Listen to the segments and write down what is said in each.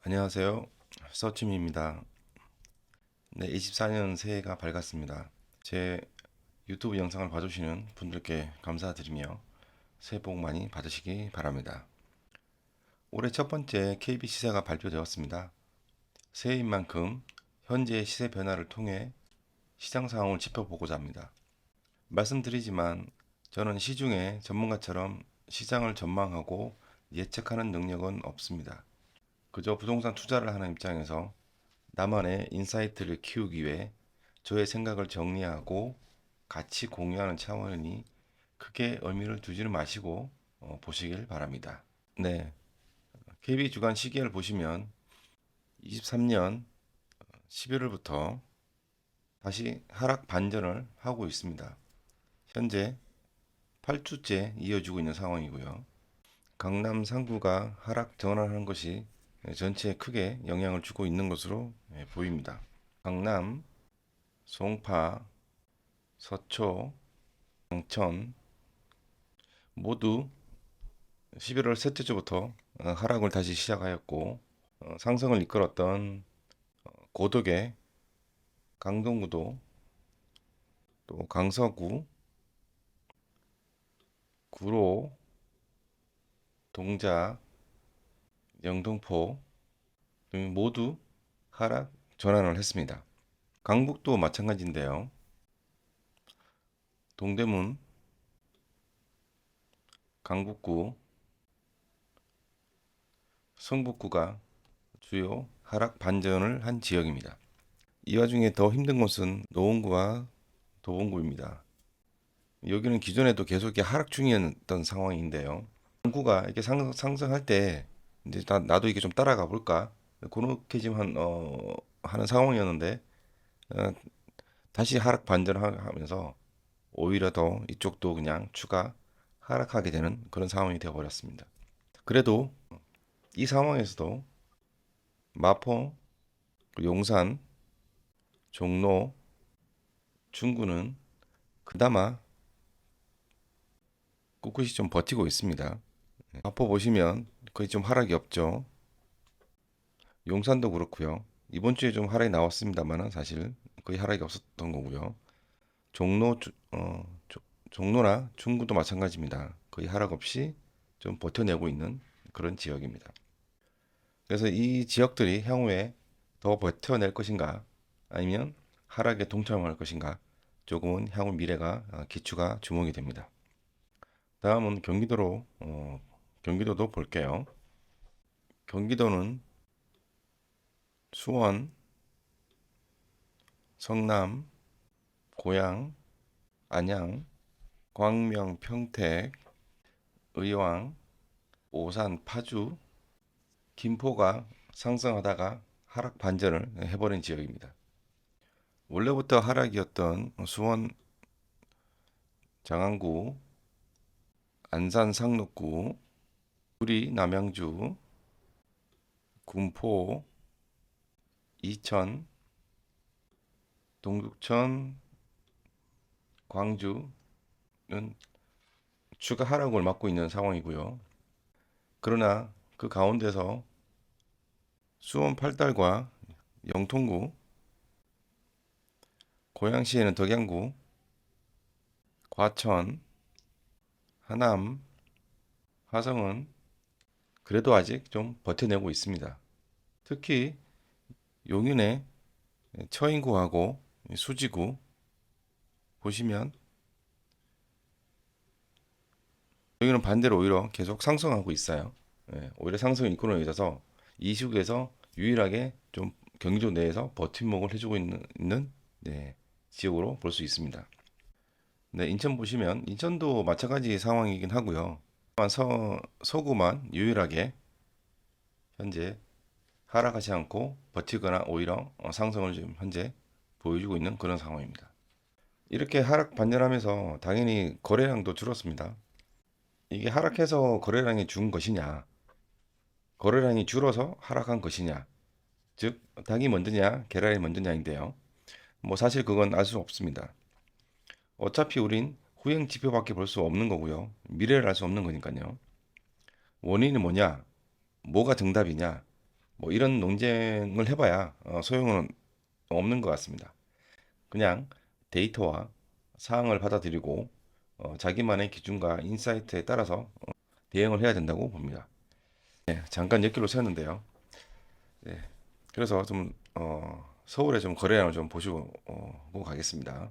안녕하세요. 서치미입니다. 네, 24년 새해가 밝았습니다. 제 유튜브 영상을 봐주시는 분들께 감사드리며 새해 복 많이 받으시기 바랍니다. 올해 첫 번째 KB 시세가 발표되었습니다. 새해인 만큼 현재 시세 변화를 통해 시장 상황을 짚어보고자 합니다. 말씀드리지만 저는 시중의 전문가처럼 시장을 전망하고 예측하는 능력은 없습니다. 그저 부동산 투자를 하는 입장에서 나만의 인사이트를 키우기 위해 저의 생각을 정리하고 같이 공유하는 차원이니 크게 의미를 두지는 마시고 보시길 바랍니다. 네, KB 주간 시계를 보시면 23년 11월부터 다시 하락 반전을 하고 있습니다. 현재 8주째 이어지고 있는 상황이고요. 강남 상구가 하락 전환하는 것이 전체에 크게 영향을 주고 있는 것으로 보입니다. 강남, 송파, 서초, 양천 모두 11월 셋째 주부터 하락을 다시 시작하였고 상승을 이끌었던 고덕의 강동구도 또 강서구, 구로, 동작, 영등포 등 모두 하락 전환을 했습니다. 강북도 마찬가지인데요. 동대문, 강북구, 성북구가 주요 하락 반전을 한 지역입니다. 이 와중에 더 힘든 곳은 노원구와 도봉구입니다. 여기는 기존에도 계속 이렇게 하락 중이었던 상황인데요. 구가 이렇게 상승할 때 이제 나도 이게 좀 따라가 볼까 그렇게 지금 하는 상황이었는데 어, 다시 하락 반전하면서 오히려 더 이쪽도 그냥 추가 하락하게 되는 그런 상황이 되어 버렸습니다. 그래도 이 상황에서도 마포, 용산, 종로, 중구는 그나마 꿋꿋이 좀 버티고 있습니다. 마포 보시면 거의 좀 하락이 없죠. 용산도 그렇고요. 이번 주에 좀 하락이 나왔습니다만은 사실 거의 하락이 없었던 거고요. 종로, 종로나 중구도 마찬가지입니다. 거의 하락 없이 좀 버텨내고 있는 그런 지역입니다. 그래서 이 지역들이 향후에 더 버텨낼 것인가 아니면 하락에 동참할 것인가 조금은 향후 미래가 기추가 주목이 됩니다. 다음은 경기도도 볼게요. 경기도는 수원, 성남, 고양, 안양, 광명, 평택, 의왕, 오산, 파주, 김포가 상승하다가 하락 반전을 해버린 지역입니다. 원래부터 하락이었던 수원, 장안구, 안산, 상록구, 구리, 남양주, 군포, 이천, 동두천, 광주는 추가 하락을 맞고 있는 상황이고요. 그러나 그 가운데서 수원 팔달과 영통구, 고양시에는 덕양구, 과천, 하남, 화성은 그래도 아직 좀 버텨내고 있습니다. 특히 용인의 처인구하고 수지구 보시면 여기는 반대로 오히려 계속 상승하고 있어요. 오히려 상승을 이끌어 내줘서 이 시국에서 유일하게 좀 경기도 내에서 버팀목을 해주고 있는 지역으로 볼 수 있습니다. 네, 인천 보시면 인천도 마찬가지 상황이긴 하고요. 서구만 유일하게 현재 하락하지 않고 버티거나 오히려 상승을 지금 현재 보여주고 있는 그런 상황입니다. 이렇게 하락 반전하면서 당연히 거래량도 줄었습니다. 이게 하락해서 거래량이 준 것이냐, 거래량이 줄어서 하락한 것이냐, 즉 닭이 먼저냐, 계란이 먼저냐인데요. 뭐 사실 그건 알 수 없습니다. 어차피 우린 후행 지표밖에 볼 수 없는 거고요. 미래를 알 수 없는 거니까요. 원인이 뭐냐, 뭐가 정답이냐, 뭐 이런 논쟁을 해봐야 소용은 없는 것 같습니다. 그냥 데이터와 사항을 받아들이고 자기만의 기준과 인사이트에 따라서 대응을 해야 된다고 봅니다. 네, 잠깐 몇 킬로 세웠는데요. 네, 그래서 좀 서울의 좀 거래량을 좀 보시고 보고 가겠습니다.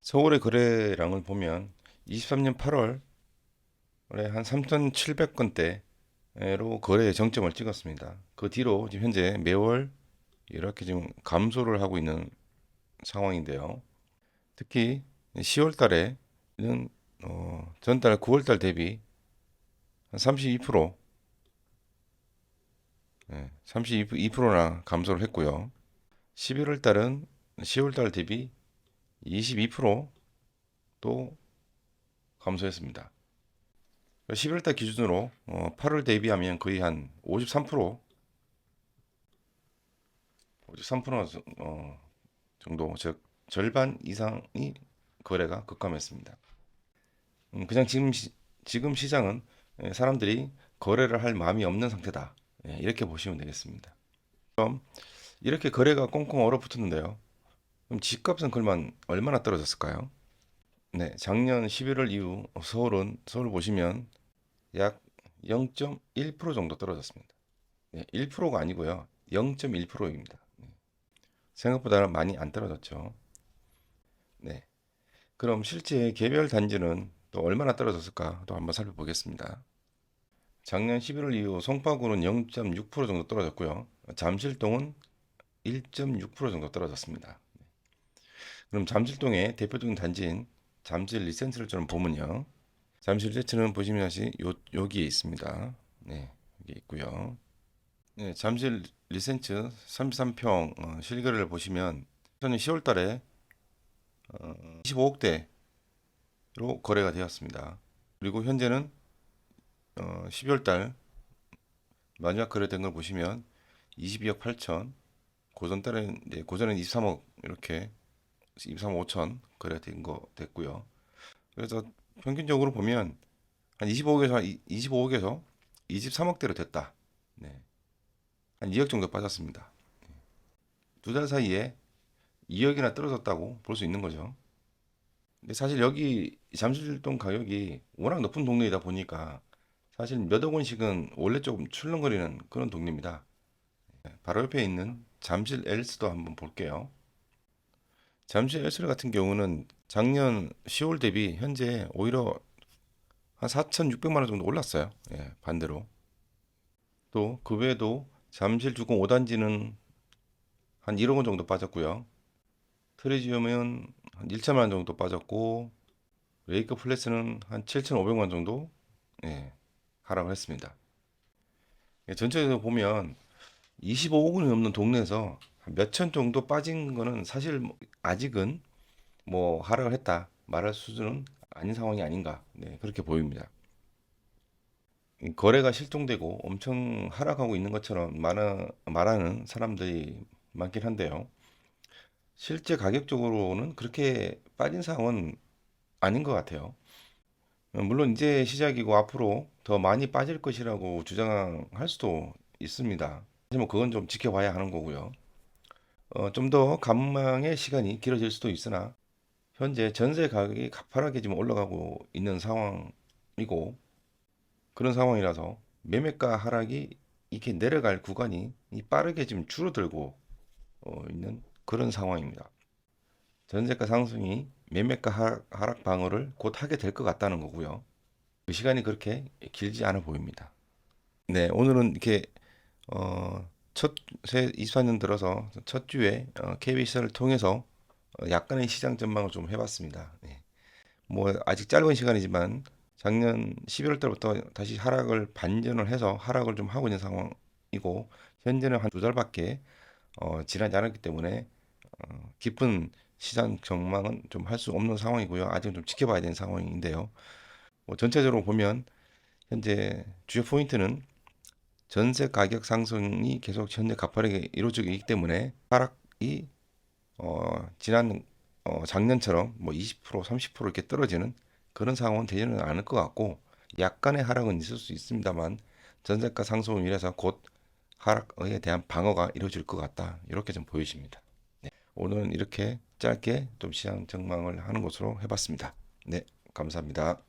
서울의 거래량을 보면 23년 8월에 한 3,700건대로 거래의 정점을 찍었습니다. 그 뒤로 지금 현재 매월 이렇게 지금 감소를 하고 있는 상황인데요. 특히 10월 달에는 전달 9월 달 대비 한 32%, 32%나 감소를 했고요. 11월 달은 10월 달 대비 22%또 감소했습니다. 11월 달 기준으로 8월 대비하면 거의 한 53%, 53% 정도, 즉 절반 이상이 거래가 급감했습니다. 그냥 지금 시장은 사람들이 거래를 할 마음이 없는 상태다. 이렇게 보시면 되겠습니다. 그럼 이렇게 거래가 꽁꽁 얼어붙었는데요. 그럼 집값은 그러면 얼마나 떨어졌을까요? 네, 작년 11월 이후 서울 보시면 약 0.1% 정도 떨어졌습니다. 네, 1%가 아니고요. 0.1%입니다. 생각보다는 많이 안 떨어졌죠. 네. 그럼 실제 개별 단지는 또 얼마나 떨어졌을까? 또 한번 살펴보겠습니다. 작년 11월 이후 송파구는 0.6% 정도 떨어졌고요. 잠실동은 1.6% 정도 떨어졌습니다. 그럼 잠실동의 대표적인 단지인 잠실 리센트를 좀 보면요. 잠실 리센트는 보시면 다시 여기에 있습니다. 네, 여기 있고요. 네, 잠실 리센트 33평 실거래를 보시면 작년 10월 달에 25억대로 거래가 되었습니다. 그리고 현재는 12월 달 마지막 거래된 걸 보시면 22억 8천, 고전에는 23억 이렇게 23억 5천 거래된 거 됐고요. 그래서 평균적으로 보면 한 25억에서 23억대로 됐다. 네. 한 2억 정도 빠졌습니다. 두 달 사이에 2억이나 떨어졌다고 볼 수 있는 거죠. 근데 사실 여기 잠실동 가격이 워낙 높은 동네이다 보니까 사실 몇억 원씩은 원래 조금 출렁거리는 그런 동네입니다. 바로 옆에 있는 잠실 엘스도 한번 볼게요. 잠실 엘스 같은 경우는 작년 10월 대비 현재 오히려 한 4,600만 원 정도 올랐어요. 예, 반대로. 또 그 외에도 잠실 주공 5단지는 한 1억 원 정도 빠졌고요. 트리지움은 한 1천만 원 정도 빠졌고 레이크 플레스는 한 7,500만 원 정도 하락을 했습니다. 예, 전체적으로 보면 25억 원이 넘는 동네에서 몇천 정도 빠진 거는 사실 아직은 뭐 하락을 했다 말할 수준은 아닌 상황이 아닌가 그렇게 보입니다. 거래가 실종되고 엄청 하락하고 있는 것처럼 말하는 사람들이 많긴 한데요. 실제 가격적으로는 그렇게 빠진 상황은 아닌 것 같아요. 물론 이제 시작이고 앞으로 더 많이 빠질 것이라고 주장할 수도 있습니다. 하지만 그건 좀 지켜봐야 하는 거고요. 좀 더 감망의 시간이 길어질 수도 있으나 현재 전세 가격이 가파르게 지금 올라가고 있는 상황이고 그런 상황이라서 매매가 하락이 이렇게 내려갈 구간이 빠르게 지금 줄어들고 있는 그런 상황입니다. 전세가 상승이 매매가 하락 방어를 곧 하게 될 것 같다는 거고요. 그 시간이 그렇게 길지 않아 보입니다. 네, 오늘은 이렇게 새 24년 들어서 첫 주에 KBC를 통해서 약간의 시장 전망을 좀 해봤습니다. 네. 뭐 아직 짧은 시간이지만 작년 11월 달부터 다시 하락을 반전을 해서 하락을 좀 하고 있는 상황이고 현재는 한 두 달밖에 지나지 않았기 때문에 깊은 시장 전망은 좀 할 수 없는 상황이고요. 아직 좀 지켜봐야 되는 상황인데요. 뭐 전체적으로 보면 현재 주요 포인트는 전세 가격 상승이 계속 현재 가파르게 이루어지고 있기 때문에 하락이 지난 작년처럼 뭐 20%, 30% 이렇게 떨어지는 그런 상황은 되지는 않을 것 같고 약간의 하락은 있을 수 있습니다만 전세가 상승을 위해서 곧 하락에 대한 방어가 이루어질 것 같다. 이렇게 좀 보여집니다. 네, 오늘은 이렇게 짧게 좀 시장 전망을 하는 것으로 해봤습니다. 네, 감사합니다.